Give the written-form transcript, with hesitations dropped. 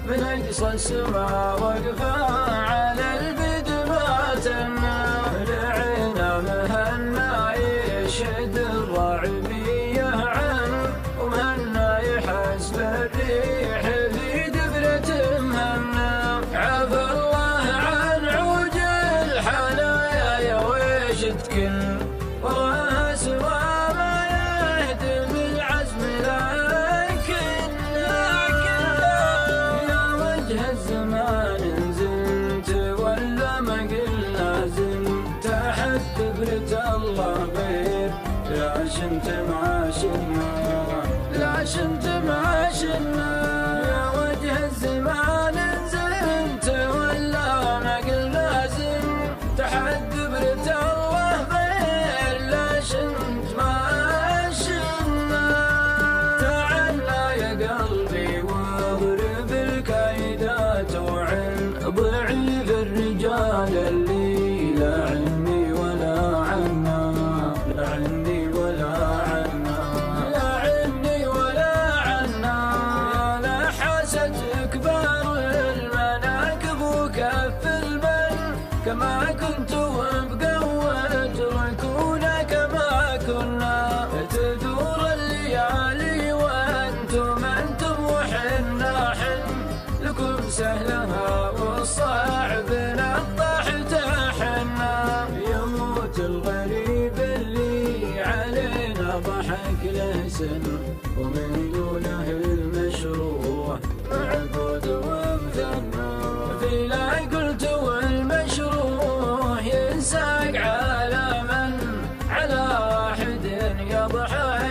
من أقصى السما وقفا على البد ما تنا، لعنا مهنا يشهد الرعبية عنه، ومهنا يحسب الريح في دبرة مهنا. عفى الله عن عوج الحنايا يا ويش تكن، وراها سوى ما يهدم العزم لكن يا وجه الزمان نزلت ولا ما قلنا زلت، تحت دبرة الله غير لا شمت معاشنا، لا شمت معاشنا. يا وجه الزمان نزلت ولا ما قلنا زلت، تحت دبرة الله غير لا شمت معاشنا. تعالى يا قلبي واضرب الكايدات وعن ضعيف الرجال اللي لا عني ولا عنا، لا عني ولا عنا، لا عني ولا عنا. يا لحاسة كبار المناكب وكف المن، كما كنتم بقوة ركونا كما كنا، تدور الليالي وانتم وحنا حن، لكم سهلها والصعب نطاح تحنا. يموت الغريب اللي علينا ضحك له سن، ومن دونه المشروع معقود ومثنى. في لا قلت والمشروع ينساق على من، على واحد يضحك